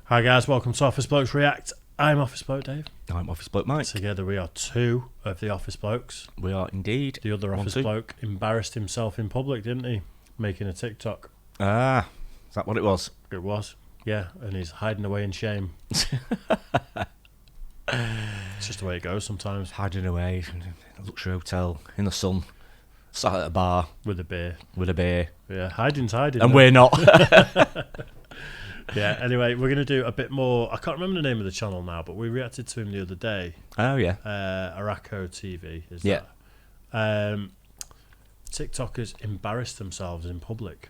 Hi guys, welcome to Office Blokes React. I'm Office Bloke Dave. I'm Office Bloke Mike. Together we are two of the Office Blokes. We are indeed. The other Office Bloke embarrassed himself in public, didn't he? Making a TikTok. Ah, is that what it was? It was, yeah, and he's hiding away in shame. It's just the way it goes sometimes. Hiding away in a luxury hotel in the sun, sat at a bar With a beer. Yeah, Hiding's hiding. and though. we're not. Yeah, anyway, we're going to do a bit more. I can't remember the name of the channel now, but we reacted to him the other day. Oh yeah. Araco TV, is Yeah. that? TikTokers embarrass themselves in public.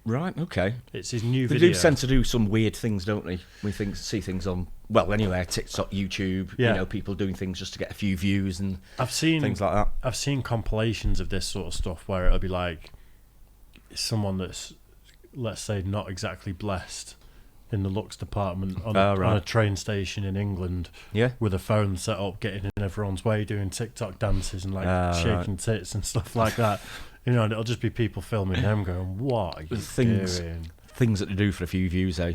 Right. Okay. It's his new They video. do tend to do some weird things, don't they? We see things on anyway, TikTok, YouTube. Yeah. You know, people doing things just to get a few views and I've seen things like that. I've seen compilations of this sort of stuff where it'll be like someone that's, let's say, not exactly blessed in the looks department on a train station in England, Yeah. with a phone set up, getting in everyone's way, doing TikTok dances and shaking tits and stuff like that. You know, and it'll just be people filming them going, "What are you doing?" Things that they do for a few views, eh?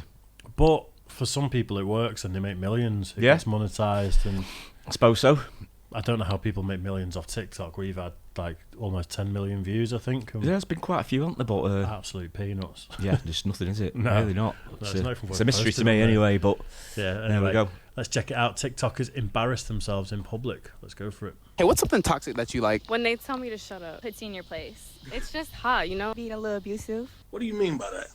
But for some people, it works and they make millions. It Yeah. gets monetized, and I suppose so. I don't know how people make millions off TikTok. We've had like almost 10 million views, I think. There's been quite a few, haven't there? But Absolute peanuts. yeah, just nothing, is it? No. Really not. No, It's, it's not even it's worth a mystery to posting, me is it? anyway, but Yeah, there anyway, we go. let's check it out. TikTokers embarrass themselves in public. Let's go for it. Hey, what's something toxic that you like? When they tell me to shut up, puts you in your place. It's just hot, you know? Being a little abusive. What do you mean by that?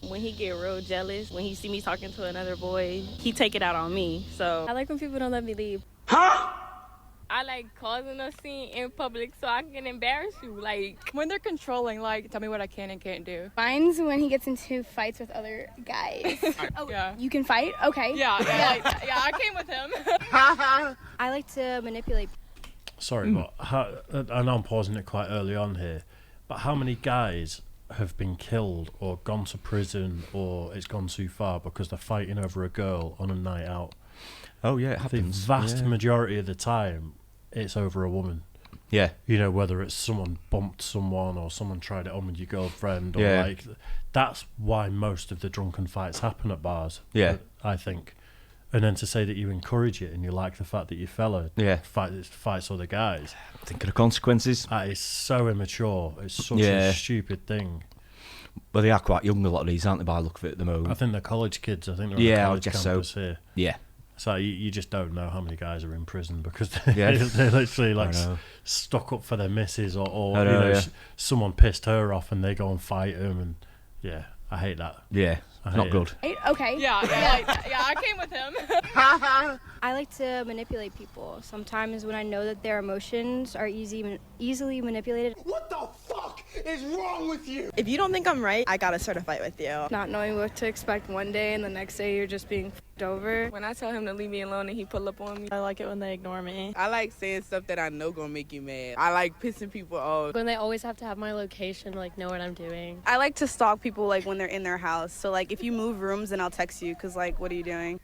When he get real jealous, when he see me talking to another boy, he take it out on me. So I like when people don't let me leave. Huh? I like causing a scene in public so I can embarrass you. Like When they're controlling, like, tell me what I can and can't do. Mine's when he gets into fights with other guys. Yeah. You can fight? Okay. Yeah, I came with him. I like to manipulate. Sorry, but I know I'm pausing it quite early on here, but how many guys have been killed or gone to prison or it's gone too far because they're fighting over a girl on a night out? Oh yeah, it The happens. vast majority of the time, it's over a woman. Yeah. You know, whether it's someone bumped someone or someone tried it on with your girlfriend, or Yeah. like, that's why most of the drunken fights happen at bars. Yeah. I think. And then to say that you encourage it and you like the fact that your fella fights other guys, Think of the consequences. that is so immature. It's such Yeah. a stupid thing. Well, they are quite young, a lot of these, aren't they, by the look of it at the I moment? think they're college kids. I think they're on Yeah, a I college guess so. campus here. Yeah. So you just don't know how many guys are in prison because Yeah. they're literally like I know. stuck up for their missus, or I know, yeah. someone pissed her off and they go and fight him, and yeah, I hate that. Yeah. I Not hate good. Right? Okay. Yeah, I came with him. I like to manipulate people. Sometimes when I know that their emotions are easily manipulated. What the fuck is wrong with you? If you don't think I'm right, I gotta start a fight with you. not knowing what to expect one day and the next day you're just being f***ed over. When I tell him to leave me alone and he pull up on me. I like it when they ignore me. I like saying stuff that I know gonna make you mad. I like pissing people off. When they always have to have my location, like know what I'm doing. I like to stalk people like when they're in their house. So like if you move rooms, then I'll text you because like what are you doing?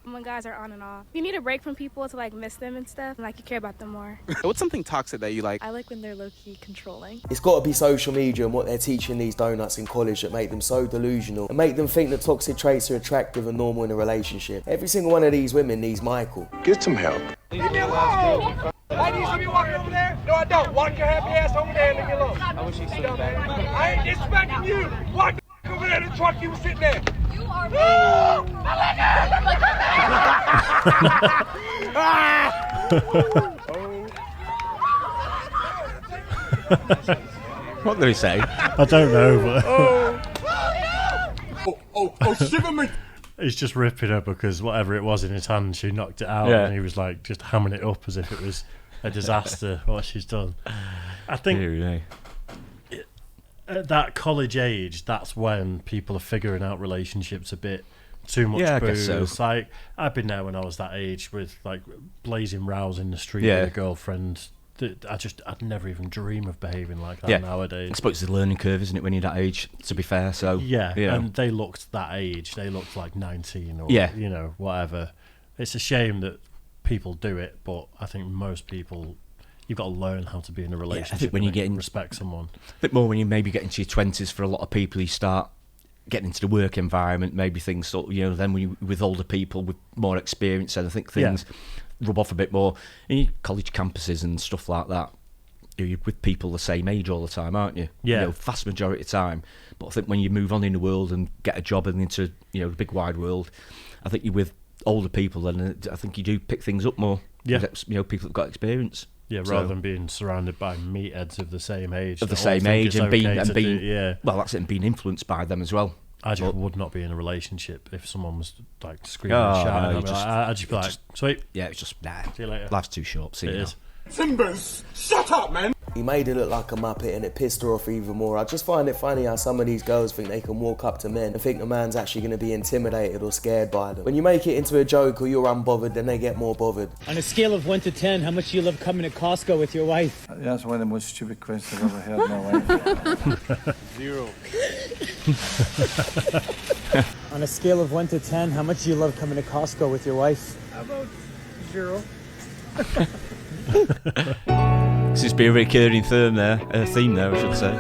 When guys are on and off. You need a break from people to like miss them and stuff, and like you care about them more. What's something toxic that you like? I like when they're low-key controlling. It's got to be social media and what they're teaching these donuts in college that make them so delusional and make them think that toxic traits are attractive and normal in a relationship. Every single one of these women needs Michael. Get some help. Leave me alone! I need some you walking over there? No, I don't. Walk your happy ass over there and leave me alone. I wish you said that. I ain't disrespecting you. Walk the over there in the truck you was sitting there. You are What did he say? I don't know, but Shiver me. he's just ripping her because whatever it was in his hand, she knocked it out, Yeah. and he was like just hamming it up as if it was a disaster what she's done. I think Yeah. at that college age, that's when people are figuring out relationships a bit too much. Yeah, I booze. guess so. Like, I've been there when I was that age with like blazing rows in the street Yeah. with a girlfriend. I'd never even dream of behaving like that Yeah. nowadays. I suppose it's a learning curve, isn't it, when you're that age, to be fair, so... Yeah, you know. and they looked that age. They looked like 19 or, Yeah. you know, whatever. It's a shame that people do it, but I think most people, you've got to learn how to be in a relationship when and you get in- respect someone. A bit more when you maybe get into your 20s, for a lot of people, you start getting into the work environment, maybe things sort of, you know, then when you with older people with more experience, and I think things rub off a bit more. In your college campuses and stuff like that, you're with people the same age all the time, aren't you? Yeah. You know, vast majority of the time. But I think when you move on in the world and get a job and into, you know, the big wide world, I think you're with older people, and I think you do pick things up more. Yeah. You know, people that've got experience. Yeah, rather than being surrounded by meatheads of the same age. Of the that all same think age it's and being, okay and to being do- yeah. well, that's it, and being influenced by them as well. I just would not be in a relationship if someone was like screaming and shouting. I'd just be like, sweet. Yeah, it's just, nah. See you later. Life's too short. See you now. Timbers, shut up, man. He made her look like a muppet and it pissed her off even more. I just find it funny how some of these girls think they can walk up to men and think the man's actually going to be intimidated or scared by them. When you make it into a joke or you're unbothered, then they get more bothered. On a scale of 1 to 10, how much do you love coming to Costco with your wife? That's one of the most stupid questions I've ever heard in my life. 0. On a scale of 1 to 10, how much do you love coming to Costco with your wife? How about 0? Seems to be a recurring theme there, I should say.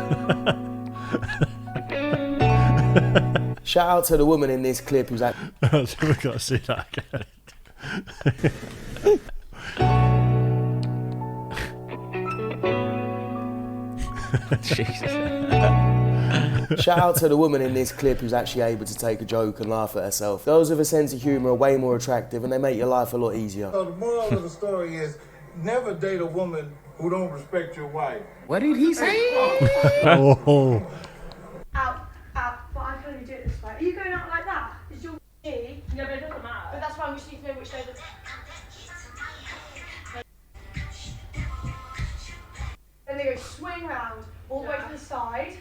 Shout out to the woman in this clip who's like... We've got to see that again. Jesus. Shout out to the woman in this clip who's actually able to take a joke and laugh at herself. Those with a sense of humour are way more attractive and they make your life a lot easier. So the moral of the story is, never date a woman who don't respect your wife. What did he say? Oh. Out. But I can only do it this way. Are you going out like that? Is your key? No, but it doesn't matter. But that's why we just need to know which way the... Then they go swing round all the way to the side.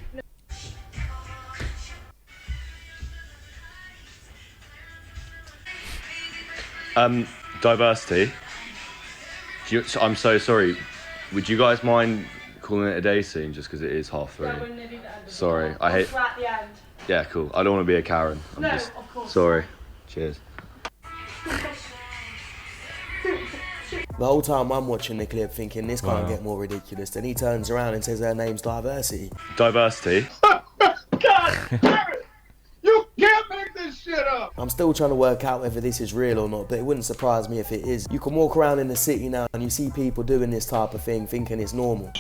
Diversity. I'm so sorry. Would you guys mind calling it a day soon, just because it is 3:30? Yeah, we're nearly the end of Sorry, the I hate. We're at the end. Yeah, cool. I don't want to be a Karen. I'm No, just... of course. Sorry. Cheers. The whole time I'm watching the clip thinking this can't get more ridiculous. Then he turns around and says her name's Diversity. Diversity. God, Karen, you can't make this shit up. I'm still trying to work out whether this is real or not, but it wouldn't surprise me if it is. You can walk around in the city now and you see people doing this type of thing thinking it's normal.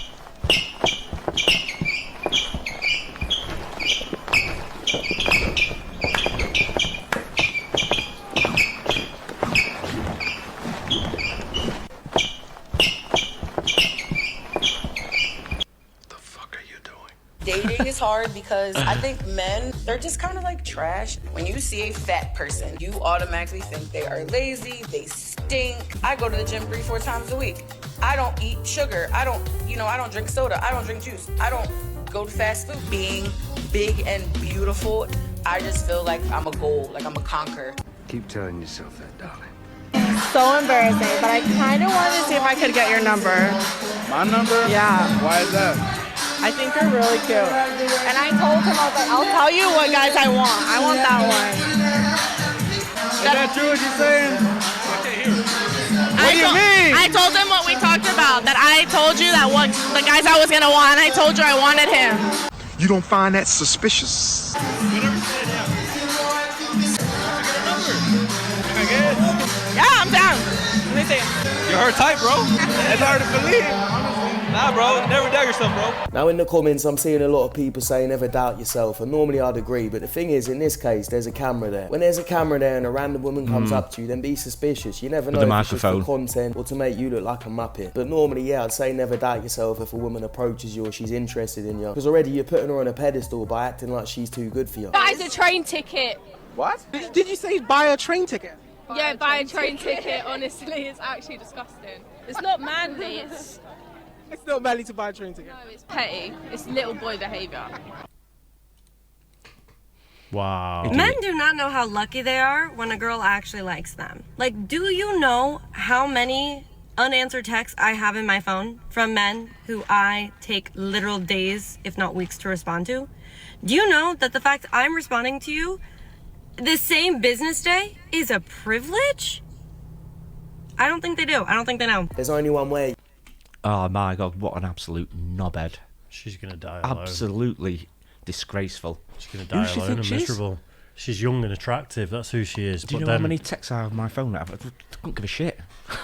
Dating is hard because I think men, they're just kind of like trash. When you see a fat person, you automatically think they are lazy, they stink. I go to the gym 3-4 times a week. I don't eat sugar. I don't drink soda. I don't drink juice. I don't go to fast food. Being big and beautiful, I just feel like I'm a goal, like I'm a conquer. Keep telling yourself that, darling. So embarrassing, but I kind of wanted to see if I could get your number. My number? Yeah. Why is that? I think you're really cute. And I told him, I was like, I'll tell you what guys I want. I want that one. Is that true what you're saying? What do you mean? I told him what we talked about, that I told you that what the guys I was going to want, and I told you I wanted him. You don't find that suspicious? Yeah, I'm down. Let me see. You're her type, bro. It's hard to believe. Nah, bro. Never doubt yourself, bro. Now in the comments I'm seeing a lot of people say never doubt yourself, and normally I'd agree, but the thing is in this case there's a camera there. When there's a camera there and a random woman comes up to you, then be suspicious. You never know With the if it's just for microphone. content or to make you look like a muppet. But normally, yeah, I'd say never doubt yourself if a woman approaches you or she's interested in you, because already you're putting her on a pedestal by acting like she's too good for you. Buys a train ticket. What? Did you say buy a train ticket? Yeah, buy a train ticket. Honestly, it's actually disgusting. It's not manly. It's not manly to buy a train ticket. No, it's petty. It's little boy behaviour. Wow. Men do not know how lucky they are when a girl actually likes them. Like, do you know how many unanswered texts I have in my phone from men who I take literal days, if not weeks, to respond to? Do you know that the fact I'm responding to you the same business day is a privilege? I don't think they do. I don't think they know. There's only one way. Oh my God, what an absolute knobhead. She's going to die alone. Absolutely disgraceful. She's going to die alone and miserable. She's young and attractive. That's who she is. Do you know how many texts I have on my phone? I couldn't give a shit.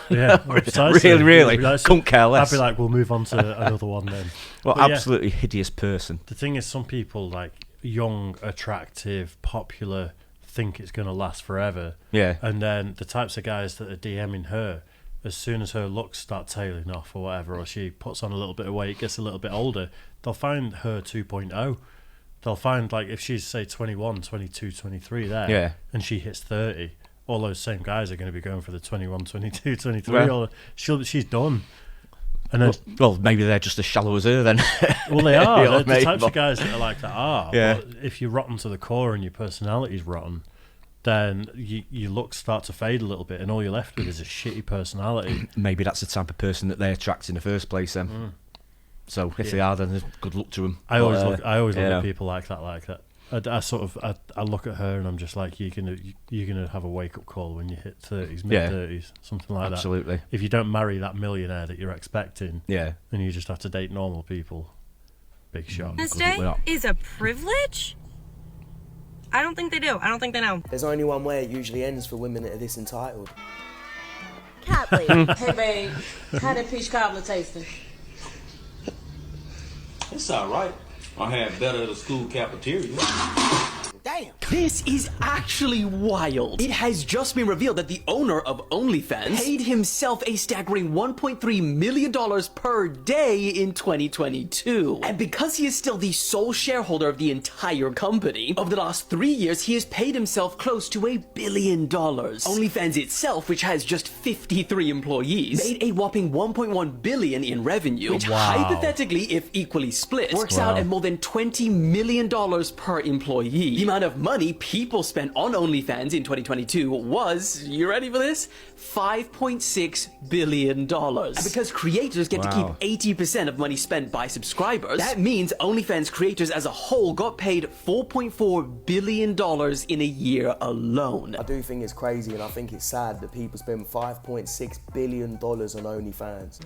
Yeah, really. Couldn't care less. I'd be like, we'll move on to another one then. Well, but absolutely hideous person. The thing is, some people, like, young, attractive, popular, think it's going to last forever. Yeah. And then the types of guys that are DMing her, as soon as her looks start tailing off or whatever, or she puts on a little bit of weight, gets a little bit older, they'll find her 2.0. They'll find, like, if she's, say, 21, 22, 23 there, yeah, and she hits 30, all those same guys are going to be going for the 21, 22, 23. Well, she's done. And then, well, maybe they're just as shallow as her then. Well, they are. The types of guys that are like that are. Yeah. But if you're rotten to the core and your personality's rotten, then your looks start to fade a little bit, and all you're left with is a shitty personality. Maybe that's the type of person that they attract in the first place then. So if they are, then good luck to them. I always look at people like that. I look at her and I'm just like, you're gonna have a wake up call when you hit 30s, mid 30s, something like that. Absolutely. If you don't marry that millionaire that you're expecting, then you just have to date normal people. Big shot. This day is a privilege. I don't think they do. I don't think they know. There's only one way it usually ends for women that are this entitled. Catley. Hey babe, how that peach cobbler tasting? It's alright. I had better at the school cafeteria. Damn. This is actually wild. It has just been revealed that the owner of OnlyFans paid himself a staggering $1.3 million per day in 2022. And because he is still the sole shareholder of the entire company, over the last 3 years, he has paid himself close to $1 billion. OnlyFans itself, which has just 53 employees, made a whopping $1.1 billion in revenue, which hypothetically, if equally split, works out at more than $20 million per employee. The amount of money people spent on OnlyFans in 2022 was, you ready for this? $5.6 billion. And because creators get to keep 80% of money spent by subscribers, that means OnlyFans creators as a whole got paid $4.4 billion in a year alone. I do think it's crazy, and I think it's sad that people spend $5.6 billion on OnlyFans.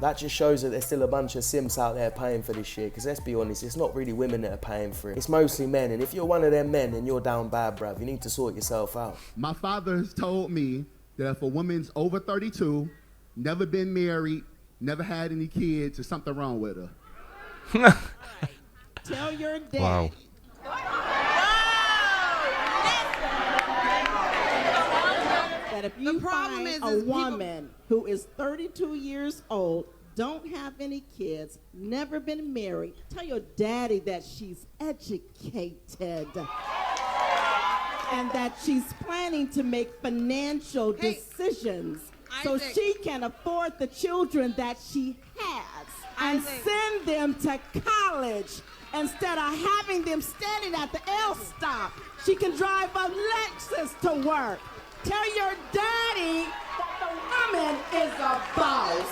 That just shows that there's still a bunch of simps out there paying for this shit, because let's be honest, it's not really women that are paying for it. It's mostly men, and if you're one of them men and you're down bad, bruv, you need to sort yourself out. My father has told me that if a woman's over 32, never been married, never had any kids, there's something wrong with her. Tell your dad. Wow. That if you find a woman who is 32 years old, don't have any kids, never been married, tell your daddy that she's educated and that she's planning to make financial decisions so she can afford the children that she has and send them to college instead of having them standing at the L stop. She can drive a Lexus to work. Tell your daddy that the woman is a boss.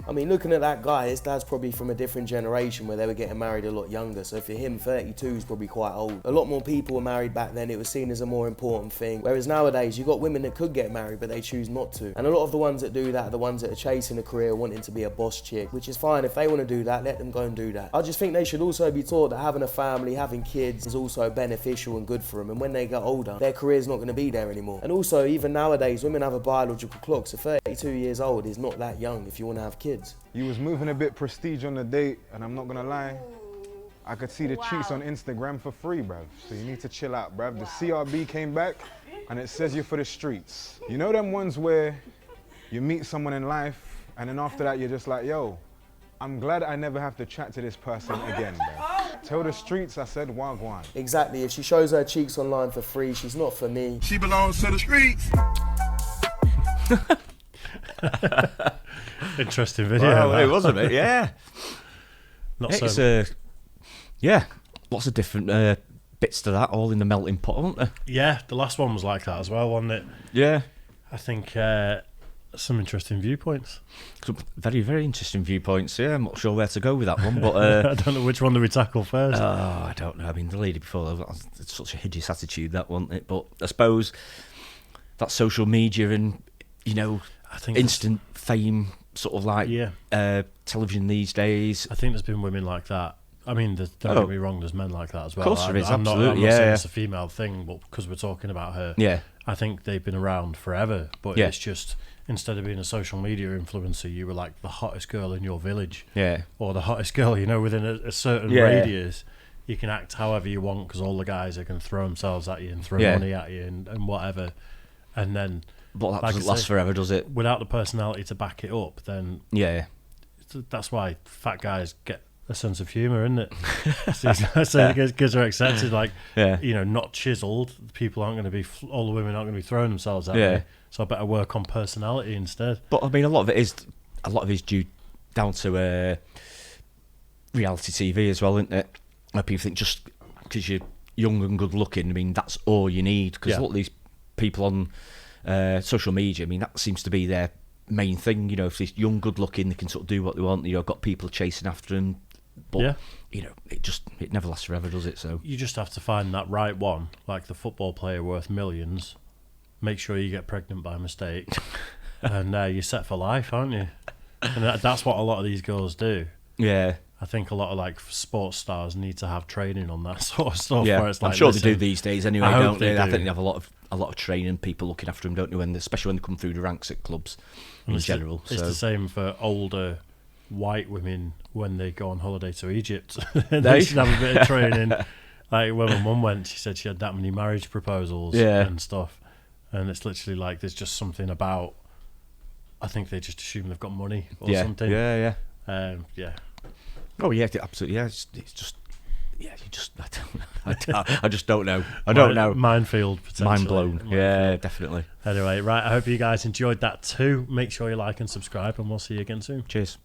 I mean, looking at that guy, his dad's probably from a different generation where they were getting married a lot younger. So for him, 32 is probably quite old. A lot more people were married back then. It was seen as a more important thing. Whereas nowadays, you've got women that could get married, but they choose not to. And a lot of the ones that do that are the ones that are chasing a career, wanting to be a boss chick, which is fine. If they want to do that, let them go and do that. I just think they should also be taught that having a family, having kids is also beneficial and good for them. And when they get older, their career's not going to be there anymore. And also, even nowadays, women have a biological clock. So 32 years old is not that young if you want to have kids. You was moving a bit prestige on the date, and I'm not gonna lie, I could see the cheeks on Instagram for free, bruv. So you need to chill out, bruv. The CRB came back, and it says you're for the streets. You know them ones where you meet someone in life, and then after that you're just like, yo, I'm glad I never have to chat to this person again, bruv. Tell the streets I said wagwan. Exactly, if she shows her cheeks online for free, she's not for me. She belongs to the streets. Interesting video. Well, it was a bit, yeah. Lots of bits to that, all in the melting pot, aren't there? Yeah, the last one was like that as well, wasn't it? Yeah. I think some interesting viewpoints. Some very, very interesting viewpoints, yeah. I'm not sure where to go with that one, but... I don't know which one do we tackle first. Oh, I don't know. I mean, the lady before, it's such a hideous attitude, that, wasn't it? But I suppose that social media and, you know, I think instant fame... sort of like television these days. I think there's been women like that I mean, don't get me wrong, there's men like that as well. Of course there is, I'm absolutely. not saying it's a female thing, but because we're talking about her, I think they've been around forever. But it's just, instead of being a social media influencer, you were like the hottest girl in your village. Yeah. Or the hottest girl, within a certain radius. You can act however you want because all the guys are going to throw themselves at you and throw money at you and whatever. And then... But that doesn't last forever, does it? Without the personality to back it up, then... Yeah. That's why fat guys get a sense of humour, isn't it? So because they're accepted, not chiseled. People aren't going to be, all the women aren't going to be throwing themselves at me. So I better work on personality instead. But I mean, a lot of it is due down to reality TV as well, isn't it? Where people think just because you're young and good looking, I mean, that's all you need. Because a lot of these people on social media, I mean, that seems to be their main thing. If they're young, good looking, they can sort of do what they want. Got people chasing after them. But it never lasts forever, does it? So you just have to find that right one, like the football player worth millions. Make sure you get pregnant by mistake, and you're set for life, aren't you? And that's what a lot of these girls do. Yeah. I think a lot of sports stars need to have training on that sort of stuff. Yeah, where it's I'm sure they do these days anyway, don't they? I think they have a lot of training, people looking after them, don't they? Especially when they come through the ranks at clubs in general. It's the same for older white women when they go on holiday to Egypt. They should have a bit of training. Like when my mum went, she said she had that many marriage proposals and stuff, and it's literally like there's just something about. I think they just assume they've got money or something. Yeah. Oh yeah, absolutely. Yeah, it's just, you just, I just don't know. I don't know. Minefield, potentially. Mind blown. Yeah, definitely. Anyway, right. I hope you guys enjoyed that too. Make sure you like and subscribe, and we'll see you again soon. Cheers.